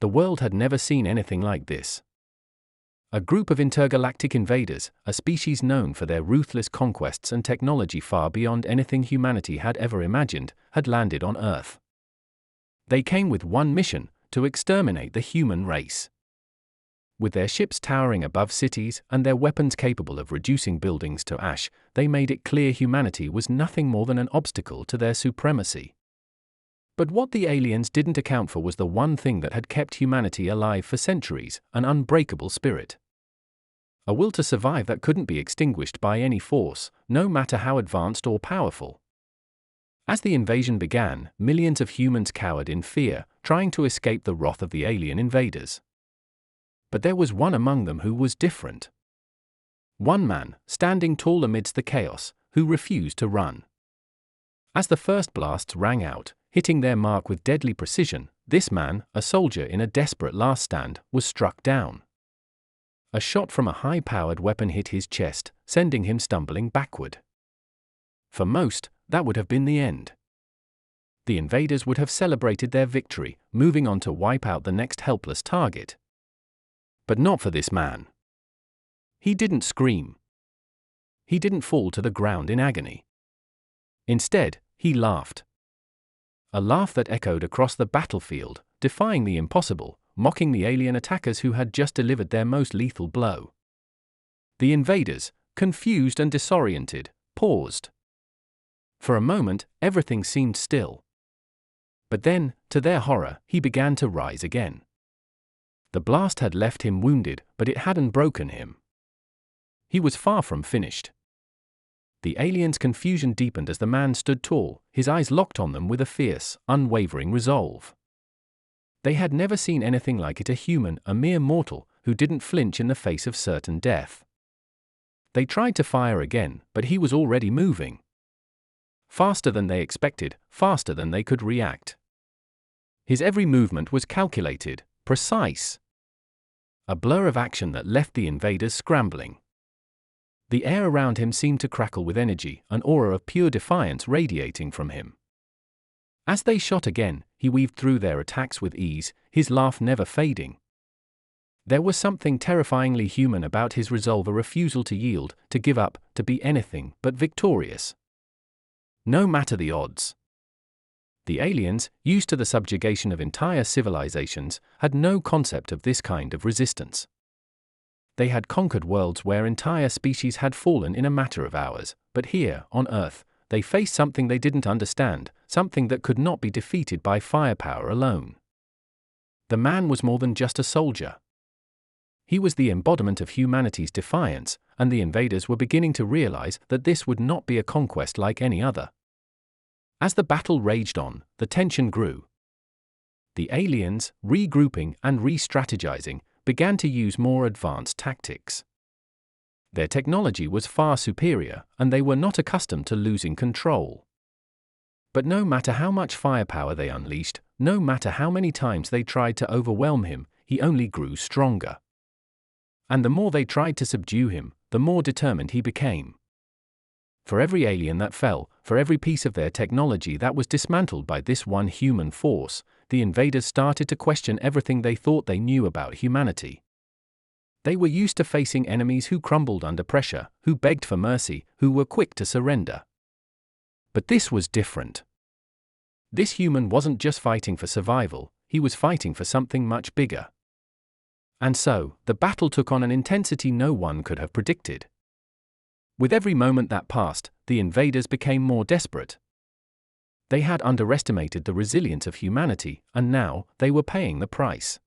The world had never seen anything like this. A group of intergalactic invaders, a species known for their ruthless conquests and technology far beyond anything humanity had ever imagined, had landed on Earth. They came with one mission: to exterminate the human race. With their ships towering above cities and their weapons capable of reducing buildings to ash, they made it clear humanity was nothing more than an obstacle to their supremacy. But what the aliens didn't account for was the one thing that had kept humanity alive for centuries: an unbreakable spirit. A will to survive that couldn't be extinguished by any force, no matter how advanced or powerful. As the invasion began, millions of humans cowered in fear, trying to escape the wrath of the alien invaders. But there was one among them who was different. One man, standing tall amidst the chaos, who refused to run. As the first blasts rang out, hitting their mark with deadly precision, this man, a soldier in a desperate last stand, was struck down. A shot from a high-powered weapon hit his chest, sending him stumbling backward. For most, that would have been the end. The invaders would have celebrated their victory, moving on to wipe out the next helpless target. But not for this man. He didn't scream. He didn't fall to the ground in agony. Instead, he laughed. A laugh that echoed across the battlefield, defying the impossible, mocking the alien attackers who had just delivered their most lethal blow. The invaders, confused and disoriented, paused. For a moment, everything seemed still. But then, to their horror, he began to rise again. The blast had left him wounded, but it hadn't broken him. He was far from finished. The alien's confusion deepened as the man stood tall, his eyes locked on them with a fierce, unwavering resolve. They had never seen anything like it: a human, a mere mortal, who didn't flinch in the face of certain death. They tried to fire again, but he was already moving. Faster than they expected, faster than they could react. His every movement was calculated, precise. A blur of action that left the invaders scrambling. The air around him seemed to crackle with energy, an aura of pure defiance radiating from him. As they shot again, he weaved through their attacks with ease, his laugh never fading. There was something terrifyingly human about his resolve, a refusal to yield, to give up, to be anything but victorious. No matter the odds. The aliens, used to the subjugation of entire civilizations, had no concept of this kind of resistance. They had conquered worlds where entire species had fallen in a matter of hours, but here, on Earth, they faced something they didn't understand, something that could not be defeated by firepower alone. The man was more than just a soldier. He was the embodiment of humanity's defiance, and the invaders were beginning to realize that this would not be a conquest like any other. As the battle raged on, the tension grew. The aliens, regrouping and re-strategizing, began to use more advanced tactics. Their technology was far superior, and they were not accustomed to losing control. But no matter how much firepower they unleashed, no matter how many times they tried to overwhelm him, he only grew stronger. And the more they tried to subdue him, the more determined he became. For every alien that fell, for every piece of their technology that was dismantled by this one human force, the invaders started to question everything they thought they knew about humanity. They were used to facing enemies who crumbled under pressure, who begged for mercy, who were quick to surrender. But this was different. This human wasn't just fighting for survival, he was fighting for something much bigger. And so, the battle took on an intensity no one could have predicted. With every moment that passed, the invaders became more desperate. They had underestimated the resilience of humanity, and now, they were paying the price.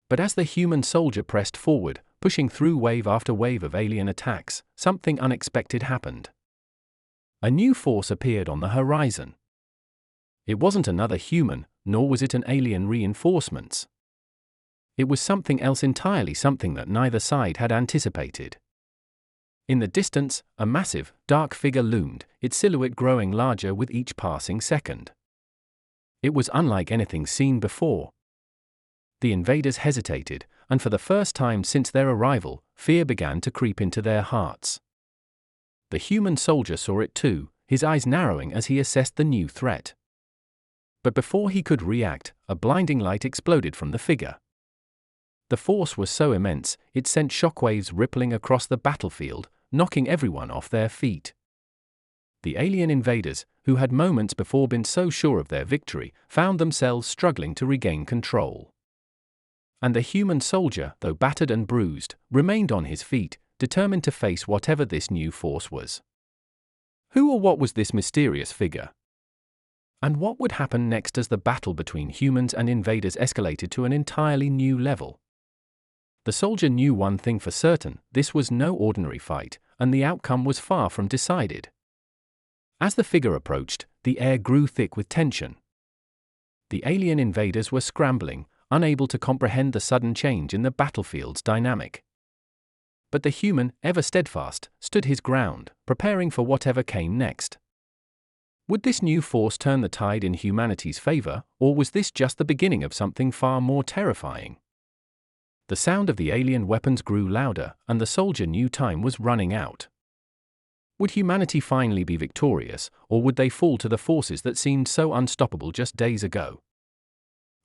But as the human soldier pressed forward, pushing through wave after wave of alien attacks, something unexpected happened. A new force appeared on the horizon. It wasn't another human, nor was it an alien reinforcements. It was something else entirely, something that neither side had anticipated. In the distance, a massive, dark figure loomed, its silhouette growing larger with each passing second. It was unlike anything seen before. The invaders hesitated, and for the first time since their arrival, fear began to creep into their hearts. The human soldier saw it too, his eyes narrowing as he assessed the new threat. But before he could react, a blinding light exploded from the figure. The force was so immense, it sent shockwaves rippling across the battlefield, knocking everyone off their feet. The alien invaders, who had moments before been so sure of their victory, found themselves struggling to regain control. And the human soldier, though battered and bruised, remained on his feet, determined to face whatever this new force was. Who or what was this mysterious figure? And what would happen next as the battle between humans and invaders escalated to an entirely new level? The soldier knew one thing for certain: this was no ordinary fight, and the outcome was far from decided. As the figure approached, the air grew thick with tension. The alien invaders were scrambling, unable to comprehend the sudden change in the battlefield's dynamic. But the human, ever steadfast, stood his ground, preparing for whatever came next. Would this new force turn the tide in humanity's favor, or was this just the beginning of something far more terrifying? The sound of the alien weapons grew louder, and the soldier knew time was running out. Would humanity finally be victorious, or would they fall to the forces that seemed so unstoppable just days ago?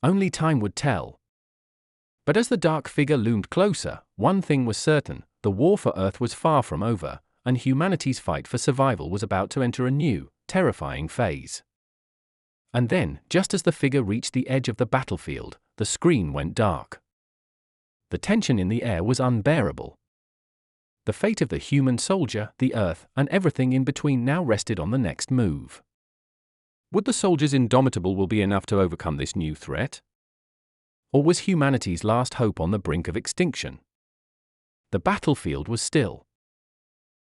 Only time would tell. But as the dark figure loomed closer, one thing was certain: the war for Earth was far from over, and humanity's fight for survival was about to enter a new, terrifying phase. And then, just as the figure reached the edge of the battlefield, the screen went dark. The tension in the air was unbearable. The fate of the human soldier, the Earth, and everything in between now rested on the next move. Would the soldier's indomitable will be enough to overcome this new threat? Or was humanity's last hope on the brink of extinction? The battlefield was still.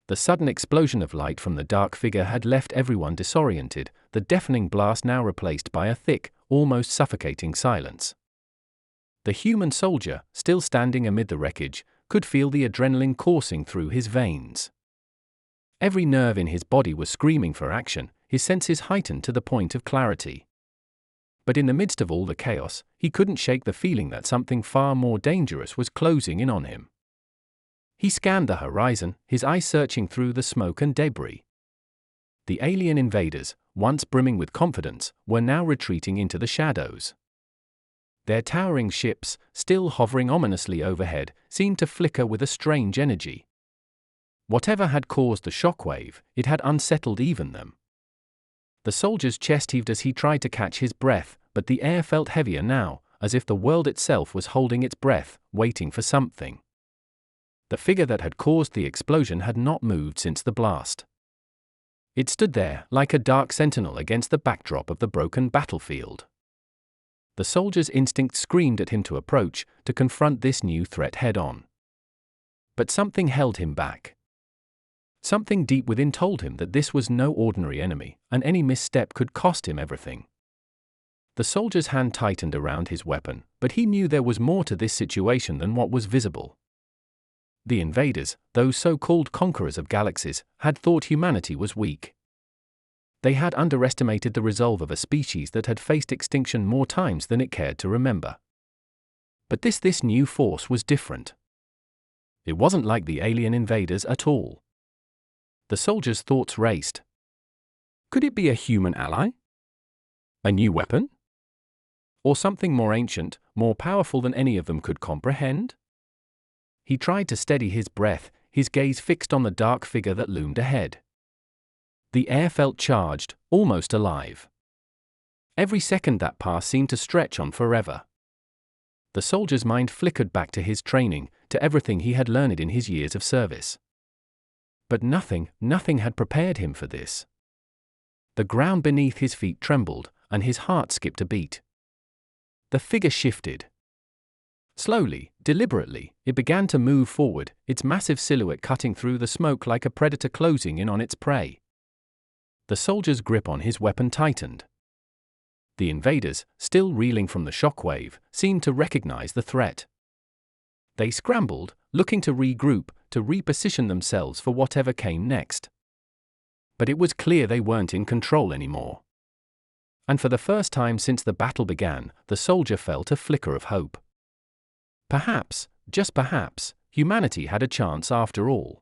The sudden explosion of light from the dark figure had left everyone disoriented, the deafening blast now replaced by a thick, almost suffocating silence. The human soldier, still standing amid the wreckage, could feel the adrenaline coursing through his veins. Every nerve in his body was screaming for action, his senses heightened to the point of clarity. But in the midst of all the chaos, he couldn't shake the feeling that something far more dangerous was closing in on him. He scanned the horizon, his eyes searching through the smoke and debris. The alien invaders, once brimming with confidence, were now retreating into the shadows. Their towering ships, still hovering ominously overhead, seemed to flicker with a strange energy. Whatever had caused the shockwave, it had unsettled even them. The soldier's chest heaved as he tried to catch his breath, but the air felt heavier now, as if the world itself was holding its breath, waiting for something. The figure that had caused the explosion had not moved since the blast. It stood there, like a dark sentinel against the backdrop of the broken battlefield. The soldier's instinct screamed at him to approach, to confront this new threat head-on. But something held him back. Something deep within told him that this was no ordinary enemy, and any misstep could cost him everything. The soldier's hand tightened around his weapon, but he knew there was more to this situation than what was visible. The invaders, those so-called conquerors of galaxies, had thought humanity was weak. They had underestimated the resolve of a species that had faced extinction more times than it cared to remember. But this new force was different. It wasn't like the alien invaders at all. The soldier's thoughts raced. Could it be a human ally? A new weapon? Or something more ancient, more powerful than any of them could comprehend? He tried to steady his breath, his gaze fixed on the dark figure that loomed ahead. The air felt charged, almost alive. Every second that passed seemed to stretch on forever. The soldier's mind flickered back to his training, to everything he had learned in his years of service. But nothing had prepared him for this. The ground beneath his feet trembled, and his heart skipped a beat. The figure shifted. Slowly, deliberately, it began to move forward, its massive silhouette cutting through the smoke like a predator closing in on its prey. The soldier's grip on his weapon tightened. The invaders, still reeling from the shockwave, seemed to recognize the threat. They scrambled, looking to regroup, to reposition themselves for whatever came next. But it was clear they weren't in control anymore. And for the first time since the battle began, the soldier felt a flicker of hope. Perhaps, just perhaps, humanity had a chance after all.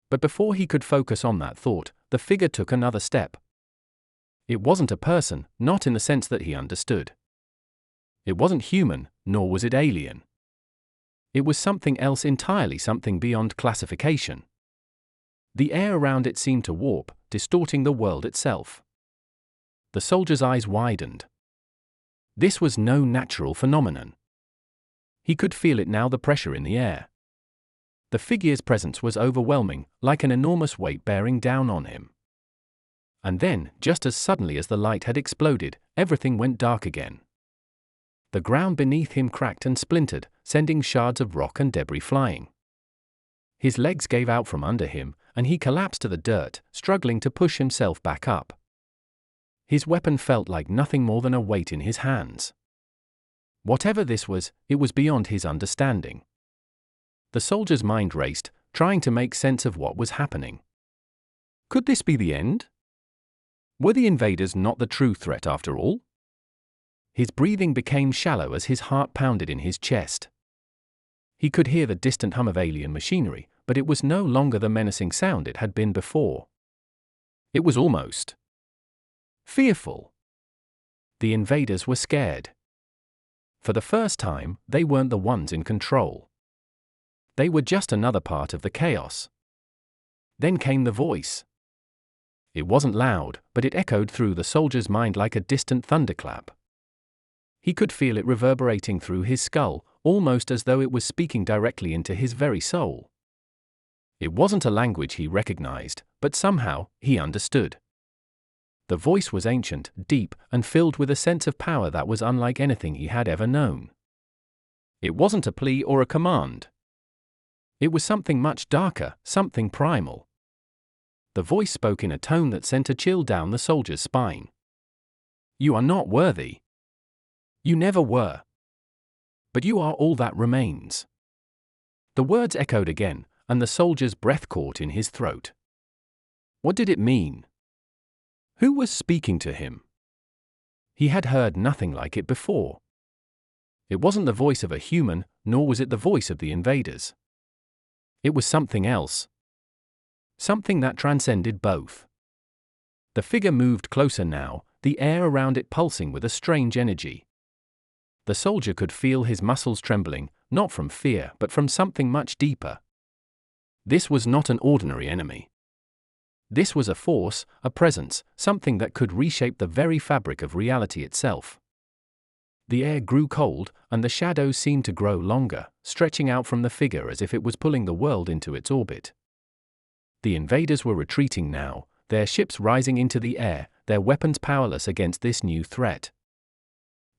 But before he could focus on that thought, the figure took another step. It wasn't a person, not in the sense that he understood. It wasn't human, nor was it alien. It was something else entirely, something beyond classification. The air around it seemed to warp, distorting the world itself. The soldier's eyes widened. This was no natural phenomenon. He could feel it now, the pressure in the air. The figure's presence was overwhelming, like an enormous weight bearing down on him. And then, just as suddenly as the light had exploded, everything went dark again. The ground beneath him cracked and splintered, sending shards of rock and debris flying. His legs gave out from under him, and he collapsed to the dirt, struggling to push himself back up. His weapon felt like nothing more than a weight in his hands. Whatever this was, it was beyond his understanding. The soldier's mind raced, trying to make sense of what was happening. Could this be the end? Were the invaders not the true threat after all? His breathing became shallow as his heart pounded in his chest. He could hear the distant hum of alien machinery, but it was no longer the menacing sound it had been before. It was almost fearful. The invaders were scared. For the first time, they weren't the ones in control. They were just another part of the chaos. Then came the voice. It wasn't loud, but it echoed through the soldier's mind like a distant thunderclap. He could feel it reverberating through his skull, almost as though it was speaking directly into his very soul. It wasn't a language he recognized, but somehow, he understood. The voice was ancient, deep, and filled with a sense of power that was unlike anything he had ever known. It wasn't a plea or a command. It was something much darker, something primal. The voice spoke in a tone that sent a chill down the soldier's spine. You are not worthy. You never were. But you are all that remains. The words echoed again, and the soldier's breath caught in his throat. What did it mean? Who was speaking to him? He had heard nothing like it before. It wasn't the voice of a human, nor was it the voice of the invaders. It was something else. Something that transcended both. The figure moved closer now, the air around it pulsing with a strange energy. The soldier could feel his muscles trembling, not from fear but from something much deeper. This was not an ordinary enemy. This was a force, a presence, something that could reshape the very fabric of reality itself. The air grew cold, and the shadows seemed to grow longer, stretching out from the figure as if it was pulling the world into its orbit. The invaders were retreating now, their ships rising into the air, their weapons powerless against this new threat.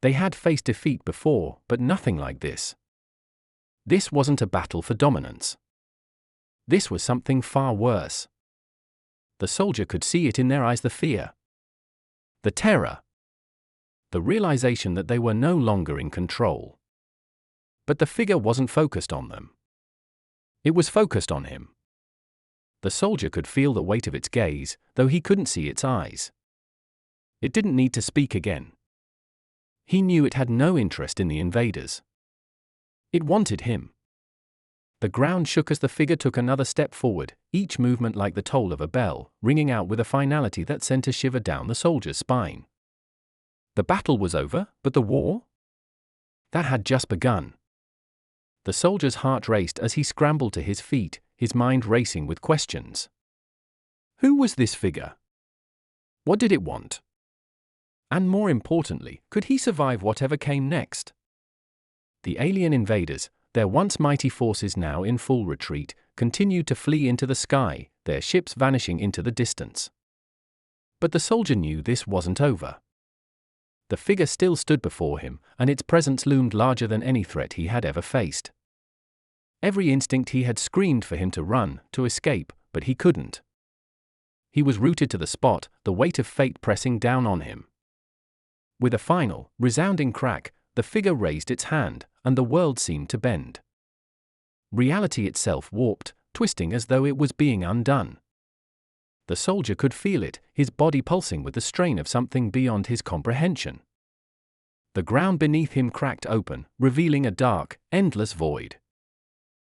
They had faced defeat before, but nothing like this. This wasn't a battle for dominance. This was something far worse. The soldier could see it in their eyes, the fear. The terror. The realization that they were no longer in control. But the figure wasn't focused on them. It was focused on him. The soldier could feel the weight of its gaze, though he couldn't see its eyes. It didn't need to speak again. He knew it had no interest in the invaders. It wanted him. The ground shook as the figure took another step forward, each movement like the toll of a bell, ringing out with a finality that sent a shiver down the soldier's spine. The battle was over, but the war? That had just begun. The soldier's heart raced as he scrambled to his feet, his mind racing with questions. Who was this figure? What did it want? And more importantly, could he survive whatever came next? The alien invaders, their once mighty forces now in full retreat, continued to flee into the sky, their ships vanishing into the distance. But the soldier knew this wasn't over. The figure still stood before him, and its presence loomed larger than any threat he had ever faced. Every instinct he had screamed for him to run, to escape, but he couldn't. He was rooted to the spot, the weight of fate pressing down on him. With a final, resounding crack, the figure raised its hand, and the world seemed to bend. Reality itself warped, twisting as though it was being undone. The soldier could feel it, his body pulsing with the strain of something beyond his comprehension. The ground beneath him cracked open, revealing a dark, endless void.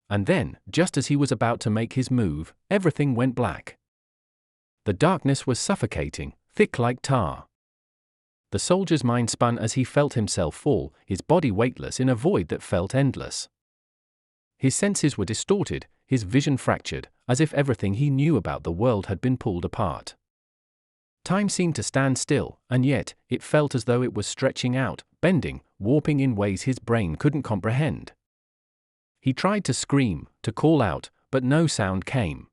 And then, just as he was about to make his move, everything went black. The darkness was suffocating, thick like tar. The soldier's mind spun as he felt himself fall, his body weightless in a void that felt endless. His senses were distorted, his vision fractured, as if everything he knew about the world had been pulled apart. Time seemed to stand still, and yet, it felt as though it was stretching out, bending, warping in ways his brain couldn't comprehend. He tried to scream, to call out, but no sound came.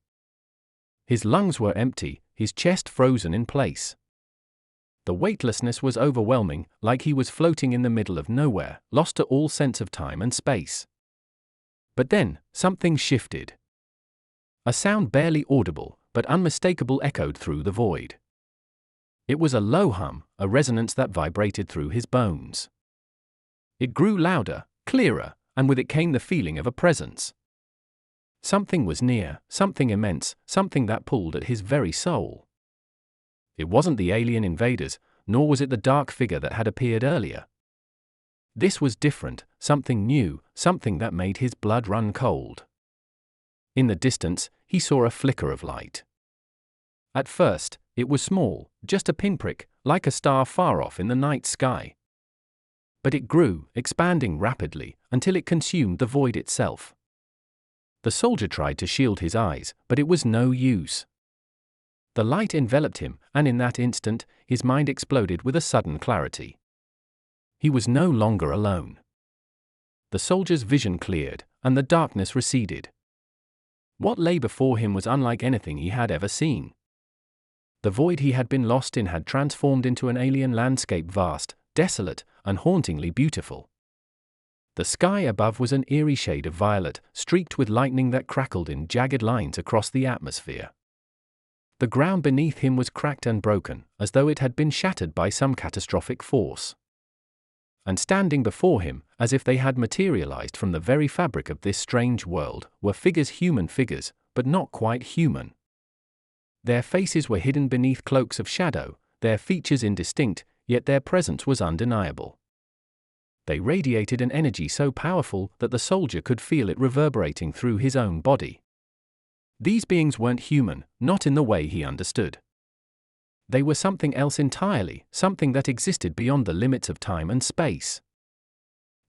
His lungs were empty, his chest frozen in place. The weightlessness was overwhelming, like he was floating in the middle of nowhere, lost to all sense of time and space. But then, something shifted. A sound barely audible, but unmistakable echoed through the void. It was a low hum, a resonance that vibrated through his bones. It grew louder, clearer, and with it came the feeling of a presence. Something was near, something immense, something that pulled at his very soul. It wasn't the alien invaders, nor was it the dark figure that had appeared earlier. This was different, something new, something that made his blood run cold. In the distance, he saw a flicker of light. At first, it was small, just a pinprick, like a star far off in the night sky. But it grew, expanding rapidly, until it consumed the void itself. The soldier tried to shield his eyes, but it was no use. The light enveloped him, and in that instant, his mind exploded with a sudden clarity. He was no longer alone. The soldier's vision cleared, and the darkness receded. What lay before him was unlike anything he had ever seen. The void he had been lost in had transformed into an alien landscape, vast, desolate, and hauntingly beautiful. The sky above was an eerie shade of violet, streaked with lightning that crackled in jagged lines across the atmosphere. The ground beneath him was cracked and broken, as though it had been shattered by some catastrophic force. And standing before him, as if they had materialized from the very fabric of this strange world, were figures, human figures, but not quite human. Their faces were hidden beneath cloaks of shadow, their features indistinct, yet their presence was undeniable. They radiated an energy so powerful that the soldier could feel it reverberating through his own body. These beings weren't human, not in the way he understood. They were something else entirely, something that existed beyond the limits of time and space.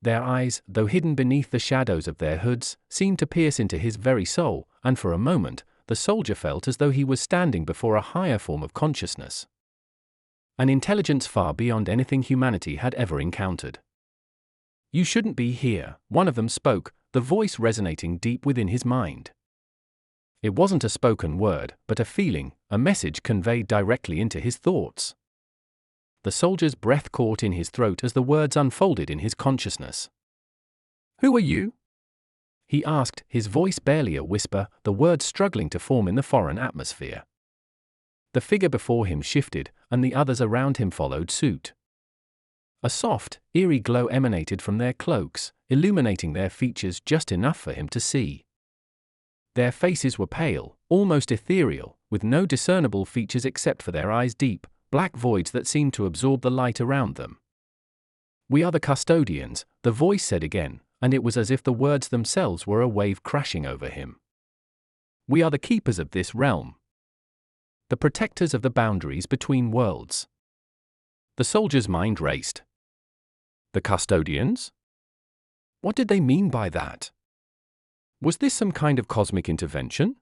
Their eyes, though hidden beneath the shadows of their hoods, seemed to pierce into his very soul, and for a moment, the soldier felt as though he was standing before a higher form of consciousness. An intelligence far beyond anything humanity had ever encountered. "You shouldn't be here," one of them spoke, the voice resonating deep within his mind. It wasn't a spoken word, but a feeling, a message conveyed directly into his thoughts. The soldier's breath caught in his throat as the words unfolded in his consciousness. "Who are you?" he asked, his voice barely a whisper, the words struggling to form in the foreign atmosphere. The figure before him shifted, and the others around him followed suit. A soft, eerie glow emanated from their cloaks, illuminating their features just enough for him to see. Their faces were pale, almost ethereal, with no discernible features except for their eyes, deep, black voids that seemed to absorb the light around them. "We are the custodians," the voice said again, and it was as if the words themselves were a wave crashing over him. "We are the keepers of this realm. The protectors of the boundaries between worlds." The soldier's mind raced. The custodians? What did they mean by that? Was this some kind of cosmic intervention?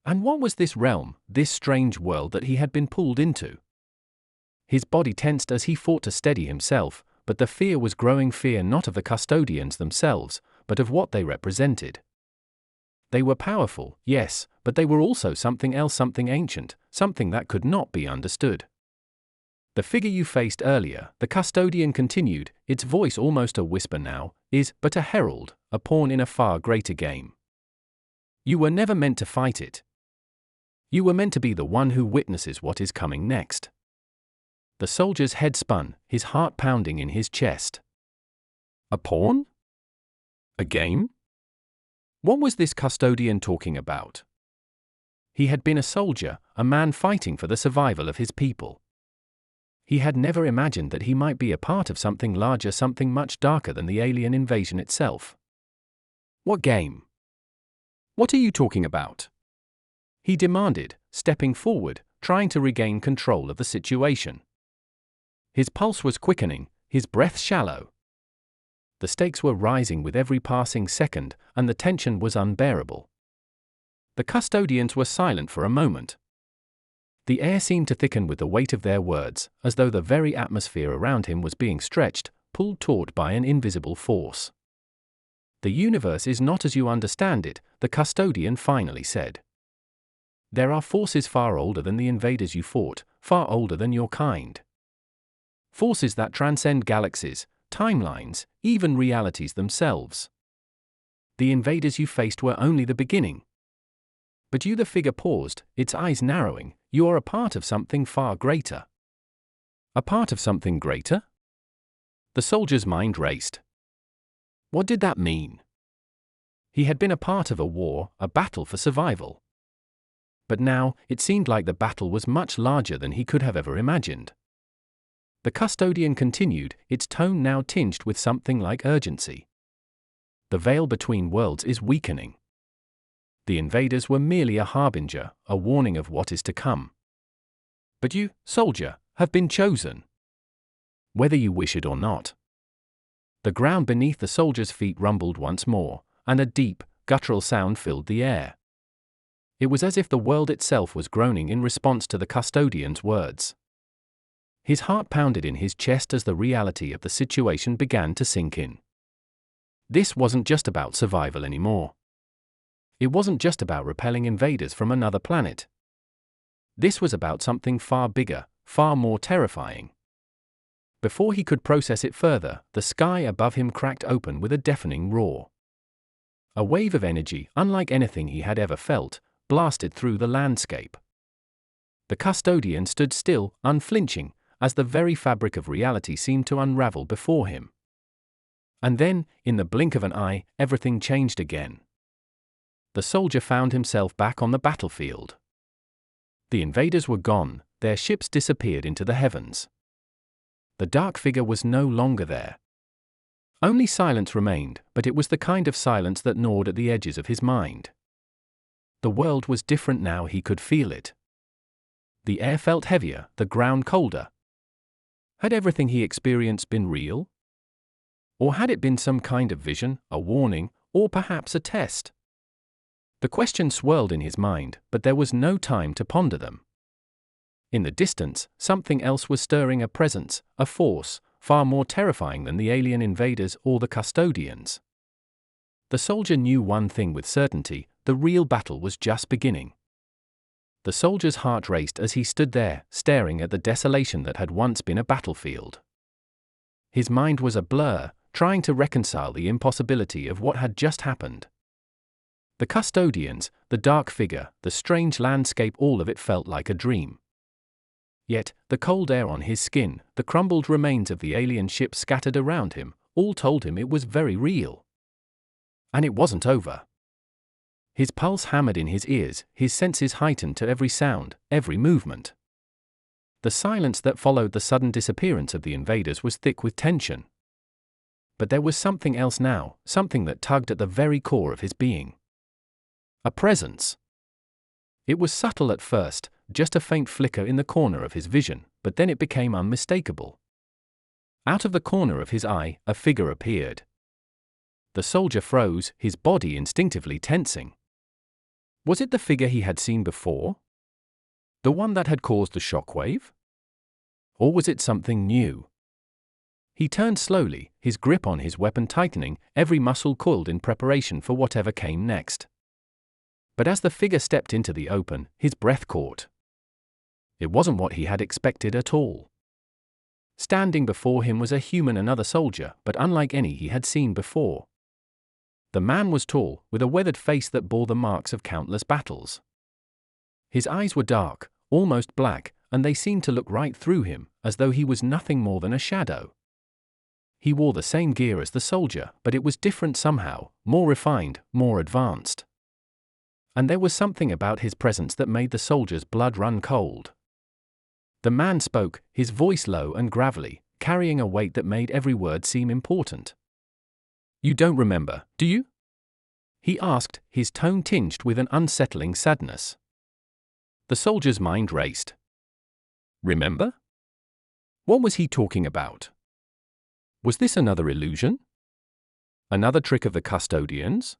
And what was this realm, this strange world that he had been pulled into? His body tensed as he fought to steady himself, but the fear was growing, fear not of the custodians themselves, but of what they represented. They were powerful, yes, but they were also something else, something ancient, something that could not be understood. "The figure you faced earlier," the custodian continued, its voice almost a whisper now, "is but a herald, a pawn in a far greater game. You were never meant to fight it. You were meant to be the one who witnesses what is coming next." The soldier's head spun, his heart pounding in his chest. A pawn? A game? What was this custodian talking about? He had been a soldier, a man fighting for the survival of his people. He had never imagined that he might be a part of something larger, something much darker than the alien invasion itself. "What game? What are you talking about?" he demanded, stepping forward, trying to regain control of the situation. His pulse was quickening, his breath shallow. The stakes were rising with every passing second, and the tension was unbearable. The custodians were silent for a moment. The air seemed to thicken with the weight of their words, as though the very atmosphere around him was being stretched, pulled taut by an invisible force. "The universe is not as you understand it," the custodian finally said. "There are forces far older than the invaders you fought, far older than your kind. Forces that transcend galaxies, timelines, even realities themselves. The invaders you faced were only the beginning. But you," the figure paused, its eyes narrowing, "you are a part of something far greater." A part of something greater? The soldier's mind raced. What did that mean? He had been a part of a war, a battle for survival. But now, it seemed like the battle was much larger than he could have ever imagined. The custodian continued, its tone now tinged with something like urgency. "The veil between worlds is weakening. The invaders were merely a harbinger, a warning of what is to come. But you, soldier, have been chosen. Whether you wish it or not." The ground beneath the soldier's feet rumbled once more, and a deep, guttural sound filled the air. It was as if the world itself was groaning in response to the custodian's words. His heart pounded in his chest as the reality of the situation began to sink in. This wasn't just about survival anymore. It wasn't just about repelling invaders from another planet. This was about something far bigger, far more terrifying. Before he could process it further, the sky above him cracked open with a deafening roar. A wave of energy, unlike anything he had ever felt, blasted through the landscape. The custodian stood still, unflinching, as the very fabric of reality seemed to unravel before him. And then, in the blink of an eye, everything changed again. The soldier found himself back on the battlefield. The invaders were gone, their ships disappeared into the heavens. The dark figure was no longer there. Only silence remained, but it was the kind of silence that gnawed at the edges of his mind. The world was different now, he could feel it. The air felt heavier, the ground colder. Had everything he experienced been real? Or had it been some kind of vision, a warning, or perhaps a test? The questions swirled in his mind, but there was no time to ponder them. In the distance, something else was stirring, a presence, a force, far more terrifying than the alien invaders or the custodians. The soldier knew one thing with certainty: the real battle was just beginning. The soldier's heart raced as he stood there, staring at the desolation that had once been a battlefield. His mind was a blur, trying to reconcile the impossibility of what had just happened. The custodians, the dark figure, the strange landscape, all of it felt like a dream. Yet, the cold air on his skin, the crumbled remains of the alien ship scattered around him, all told him it was very real. And it wasn't over. His pulse hammered in his ears, his senses heightened to every sound, every movement. The silence that followed the sudden disappearance of the invaders was thick with tension. But there was something else now, something that tugged at the very core of his being. A presence. It was subtle at first, just a faint flicker in the corner of his vision, but then it became unmistakable. Out of the corner of his eye, a figure appeared. The soldier froze, his body instinctively tensing. Was it the figure he had seen before? The one that had caused the shockwave? Or was it something new? He turned slowly, his grip on his weapon tightening, every muscle coiled in preparation for whatever came next. But as the figure stepped into the open, his breath caught. It wasn't what he had expected at all. Standing before him was a human, another soldier, but unlike any he had seen before. The man was tall, with a weathered face that bore the marks of countless battles. His eyes were dark, almost black, and they seemed to look right through him, as though he was nothing more than a shadow. He wore the same gear as the soldier, but it was different somehow, more refined, more advanced. And there was something about his presence that made the soldier's blood run cold. The man spoke, his voice low and gravelly, carrying a weight that made every word seem important. "You don't remember, do you?" he asked, his tone tinged with an unsettling sadness. The soldier's mind raced. Remember? What was he talking about? Was this another illusion? Another trick of the custodians?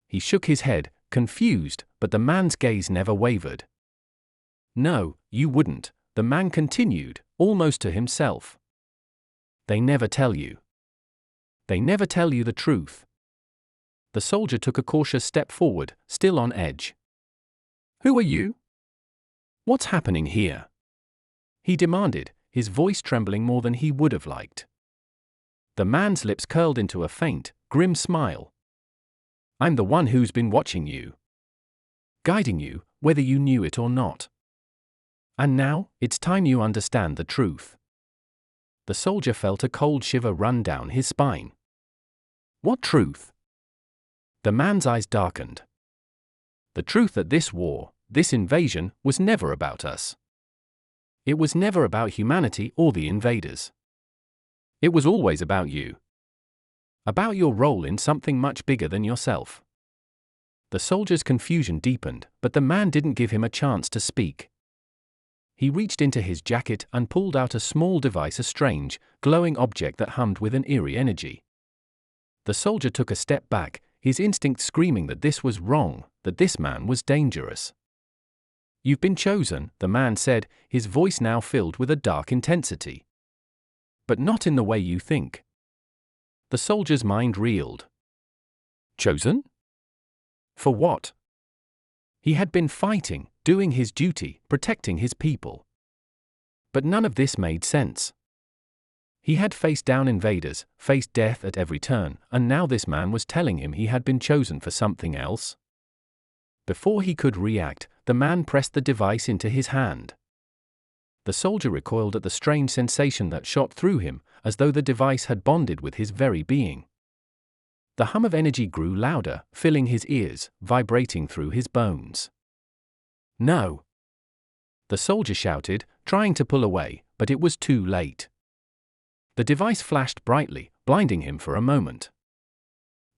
He shook his head, confused, but the man's gaze never wavered. No, you wouldn't, the man continued, almost to himself. They never tell you. They never tell you the truth. The soldier took a cautious step forward, still on edge. Who are you? What's happening here? He demanded, his voice trembling more than he would have liked. The man's lips curled into a faint, grim smile. I'm the one who's been watching you. Guiding you, whether you knew it or not. And now, it's time you understand the truth. The soldier felt a cold shiver run down his spine. What truth? The man's eyes darkened. The truth that this war, this invasion, was never about us. It was never about humanity or the invaders. It was always about you. About your role in something much bigger than yourself. The soldier's confusion deepened, but the man didn't give him a chance to speak. He reached into his jacket and pulled out a small device, a strange, glowing object that hummed with an eerie energy. The soldier took a step back, his instinct screaming that this was wrong, that this man was dangerous. You've been chosen, the man said, his voice now filled with a dark intensity. But not in the way you think. The soldier's mind reeled. Chosen? For what? He had been fighting, doing his duty, protecting his people. But none of this made sense. He had faced down invaders, faced death at every turn, and now this man was telling him he had been chosen for something else. Before he could react, the man pressed the device into his hand. The soldier recoiled at the strange sensation that shot through him, as though the device had bonded with his very being. The hum of energy grew louder, filling his ears, vibrating through his bones. No! The soldier shouted, trying to pull away, but it was too late. The device flashed brightly, blinding him for a moment.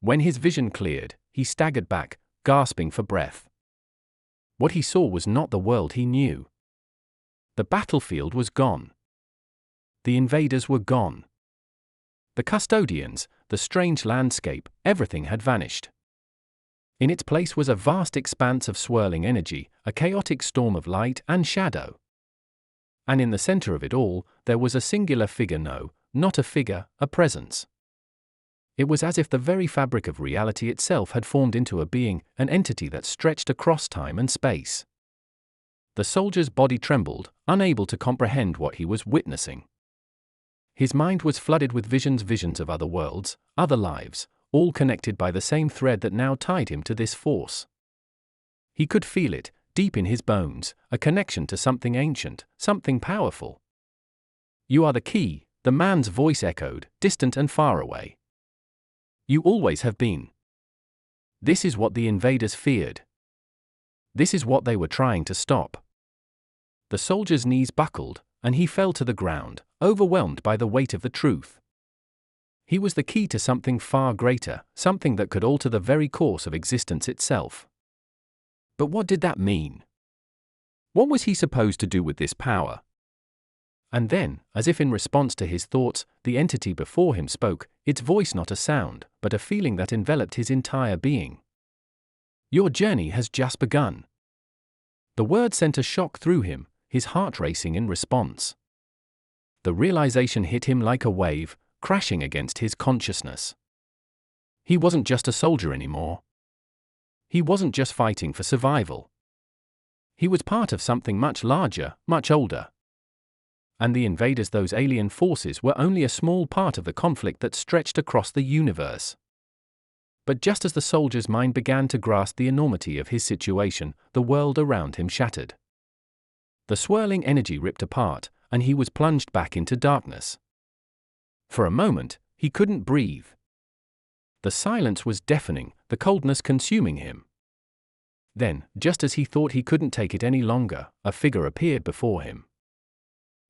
When his vision cleared, he staggered back, gasping for breath. What he saw was not the world he knew. The battlefield was gone. The invaders were gone. The custodians, the strange landscape, everything had vanished. In its place was a vast expanse of swirling energy, a chaotic storm of light and shadow. And in the center of it all, there was a singular figure, no, not a figure, a presence. It was as if the very fabric of reality itself had formed into a being, an entity that stretched across time and space. The soldier's body trembled, unable to comprehend what he was witnessing. His mind was flooded with visions of other worlds, other lives, all connected by the same thread that now tied him to this force. He could feel it, deep in his bones, a connection to something ancient, something powerful. You are the key, the man's voice echoed, distant and far away. You always have been. This is what the invaders feared. This is what they were trying to stop. The soldier's knees buckled, and he fell to the ground, overwhelmed by the weight of the truth. He was the key to something far greater, something that could alter the very course of existence itself. But what did that mean? What was he supposed to do with this power? And then, as if in response to his thoughts, the entity before him spoke, its voice not a sound, but a feeling that enveloped his entire being. Your journey has just begun. The word sent a shock through him, his heart racing in response. The realization hit him like a wave, crashing against his consciousness. He wasn't just a soldier anymore. He wasn't just fighting for survival. He was part of something much larger, much older. And the invaders, those alien forces, were only a small part of the conflict that stretched across the universe. But just as the soldier's mind began to grasp the enormity of his situation, the world around him shattered. The swirling energy ripped apart, and he was plunged back into darkness. For a moment, he couldn't breathe. The silence was deafening, the coldness consuming him. Then, just as he thought he couldn't take it any longer, a figure appeared before him.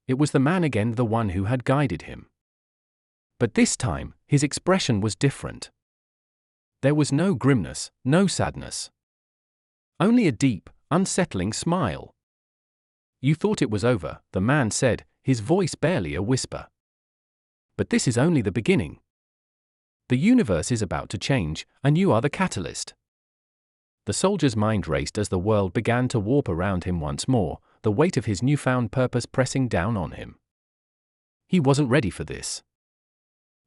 It was the man again, the one who had guided him. But this time, his expression was different. There was no grimness, no sadness. Only a deep, unsettling smile. "You thought it was over," the man said, his voice barely a whisper. "But this is only the beginning. The universe is about to change, and you are the catalyst." The soldier's mind raced as the world began to warp around him once more, the weight of his newfound purpose pressing down on him. He wasn't ready for this.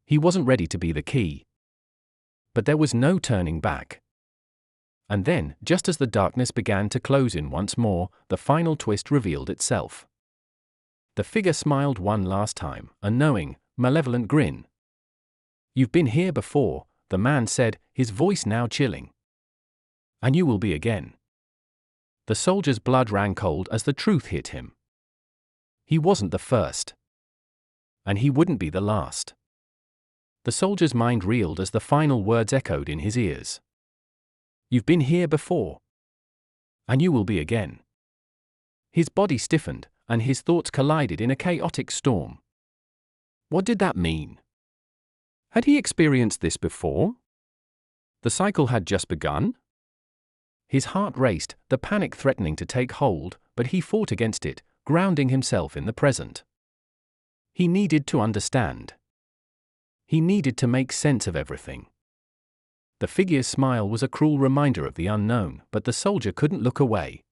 He wasn't ready to be the key. But there was no turning back. And then, just as the darkness began to close in once more, the final twist revealed itself. The figure smiled one last time, a knowing, malevolent grin. "You've been here before," the man said, his voice now chilling. "And you will be again." The soldier's blood ran cold as the truth hit him. He wasn't the first. And he wouldn't be the last. The soldier's mind reeled as the final words echoed in his ears. "You've been here before. And you will be again." His body stiffened, and his thoughts collided in a chaotic storm. What did that mean? Had he experienced this before? The cycle had just begun? His heart raced, the panic threatening to take hold, but he fought against it, grounding himself in the present. He needed to understand. He needed to make sense of everything. The figure's smile was a cruel reminder of the unknown, but the soldier couldn't look away.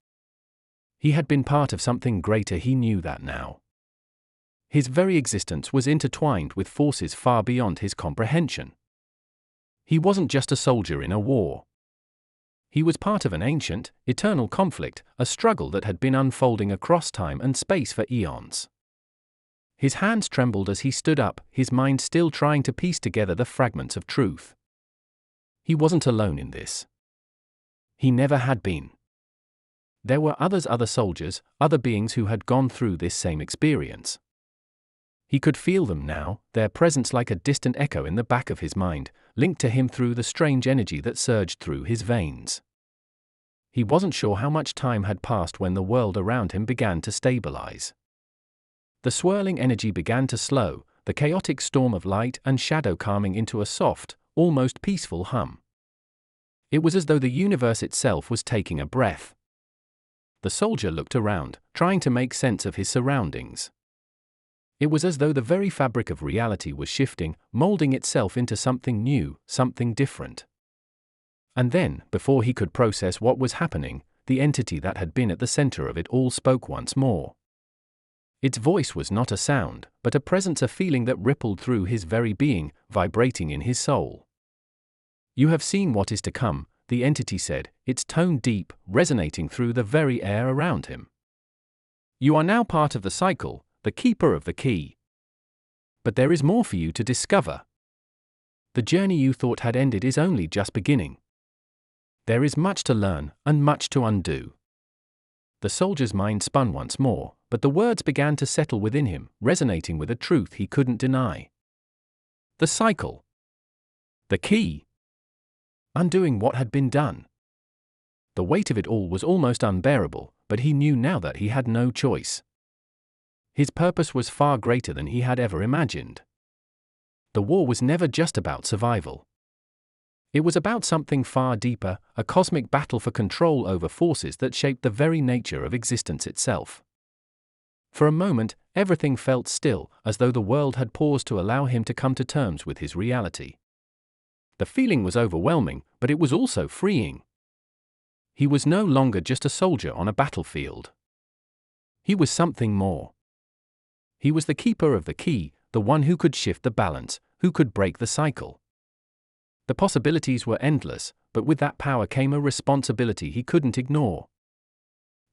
He had been part of something greater, he knew that now. His very existence was intertwined with forces far beyond his comprehension. He wasn't just a soldier in a war. He was part of an ancient, eternal conflict, a struggle that had been unfolding across time and space for eons. His hands trembled as he stood up, his mind still trying to piece together the fragments of truth. He wasn't alone in this. He never had been. There were other soldiers, other beings who had gone through this same experience. He could feel them now, their presence like a distant echo in the back of his mind, linked to him through the strange energy that surged through his veins. He wasn't sure how much time had passed when the world around him began to stabilize. The swirling energy began to slow, the chaotic storm of light and shadow calming into a soft, almost peaceful hum. It was as though the universe itself was taking a breath. The soldier looked around, trying to make sense of his surroundings. It was as though the very fabric of reality was shifting, molding itself into something new, something different. And then, before he could process what was happening, the entity that had been at the center of it all spoke once more. Its voice was not a sound, but a presence, a feeling that rippled through his very being, vibrating in his soul. "You have seen what is to come," the entity said, its tone deep, resonating through the very air around him. "You are now part of the cycle, the keeper of the key. But there is more for you to discover. The journey you thought had ended is only just beginning. There is much to learn, and much to undo." The soldier's mind spun once more, but the words began to settle within him, resonating with a truth he couldn't deny. The cycle. The key. Undoing what had been done. The weight of it all was almost unbearable, but he knew now that he had no choice. His purpose was far greater than he had ever imagined. The war was never just about survival. It was about something far deeper, a cosmic battle for control over forces that shaped the very nature of existence itself. For a moment, everything felt still, as though the world had paused to allow him to come to terms with his reality. The feeling was overwhelming, but it was also freeing. He was no longer just a soldier on a battlefield. He was something more. He was the keeper of the key, the one who could shift the balance, who could break the cycle. The possibilities were endless, but with that power came a responsibility he couldn't ignore.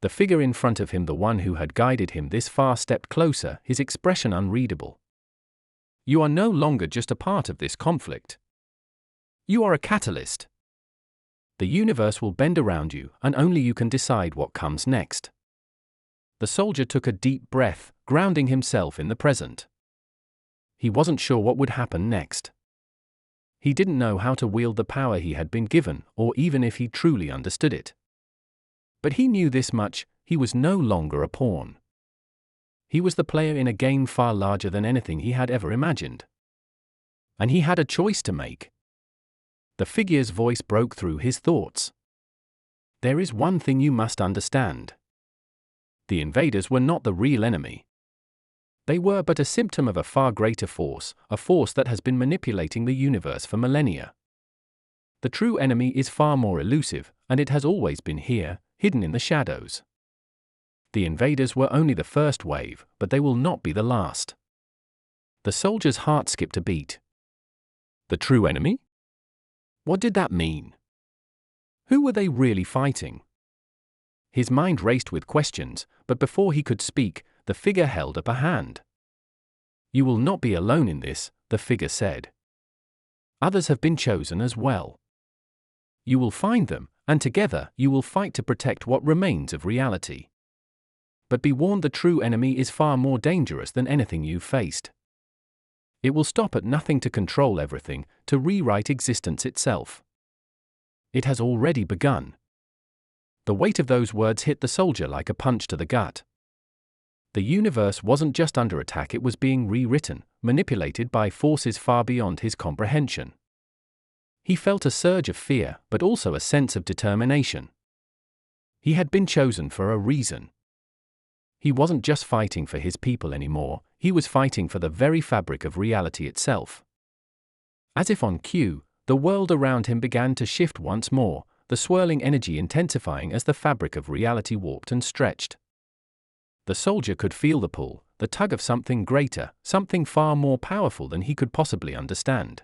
The figure in front of him, the one who had guided him this far, stepped closer, his expression unreadable. "You are no longer just a part of this conflict. You are a catalyst. The universe will bend around you, and only you can decide what comes next." The soldier took a deep breath, grounding himself in the present. He wasn't sure what would happen next. He didn't know how to wield the power he had been given, or even if he truly understood it. But he knew this much: he was no longer a pawn. He was the player in a game far larger than anything he had ever imagined. And he had a choice to make. The figure's voice broke through his thoughts. There is one thing you must understand. The invaders were not the real enemy. They were but a symptom of a far greater force, a force that has been manipulating the universe for millennia. The true enemy is far more elusive, and it has always been here, hidden in the shadows. The invaders were only the first wave, but they will not be the last. The soldier's heart skipped a beat. The true enemy? What did that mean? Who were they really fighting? His mind raced with questions, but before he could speak, the figure held up a hand. You will not be alone in this, the figure said. Others have been chosen as well. You will find them, and together you will fight to protect what remains of reality. But be warned, the true enemy is far more dangerous than anything you've faced. It will stop at nothing to control everything, to rewrite existence itself. It has already begun. The weight of those words hit the soldier like a punch to the gut. The universe wasn't just under attack, it was being rewritten, manipulated by forces far beyond his comprehension. He felt a surge of fear, but also a sense of determination. He had been chosen for a reason. He wasn't just fighting for his people anymore, he was fighting for the very fabric of reality itself. As if on cue, the world around him began to shift once more, the swirling energy intensifying as the fabric of reality warped and stretched. The soldier could feel the pull, the tug of something greater, something far more powerful than he could possibly understand.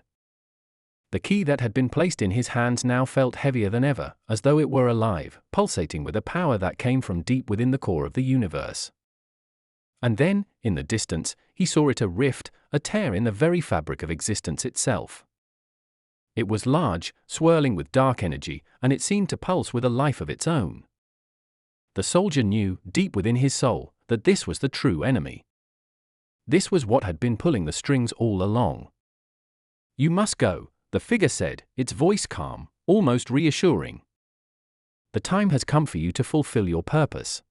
The key that had been placed in his hands now felt heavier than ever, as though it were alive, pulsating with a power that came from deep within the core of the universe. And then, in the distance, he saw it, a rift, a tear in the very fabric of existence itself. It was large, swirling with dark energy, and it seemed to pulse with a life of its own. The soldier knew, deep within his soul, that this was the true enemy. This was what had been pulling the strings all along. You must go, the figure said, its voice calm, almost reassuring. The time has come for you to fulfill your purpose.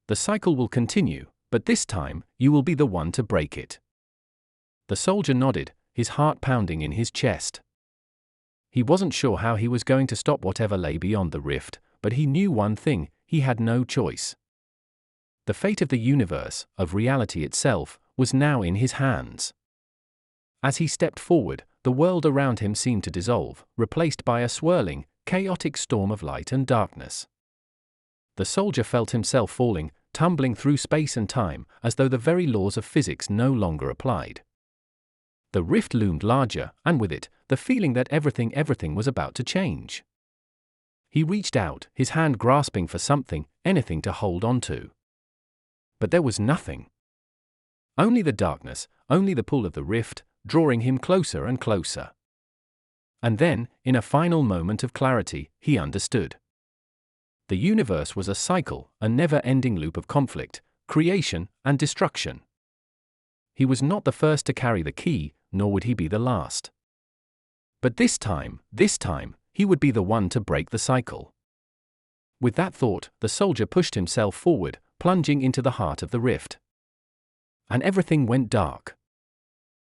The cycle will continue, but this time, you will be the one to break it. The soldier nodded, his heart pounding in his chest. He wasn't sure how he was going to stop whatever lay beyond the rift, but he knew one thing: he had no choice. The fate of the universe, of reality itself, was now in his hands. As he stepped forward, the world around him seemed to dissolve, replaced by a swirling, chaotic storm of light and darkness. The soldier felt himself falling, tumbling through space and time, as though the very laws of physics no longer applied. The rift loomed larger, and with it, the feeling that everything was about to change. He reached out, his hand grasping for something, anything to hold on to. But there was nothing. Only the darkness, only the pull of the rift, drawing him closer and closer. And then, in a final moment of clarity, he understood. The universe was a cycle, a never-ending loop of conflict, creation, and destruction. He was not the first to carry the key, nor would he be the last. But this time, he would be the one to break the cycle. With that thought, the soldier pushed himself forward, plunging into the heart of the rift. And everything went dark.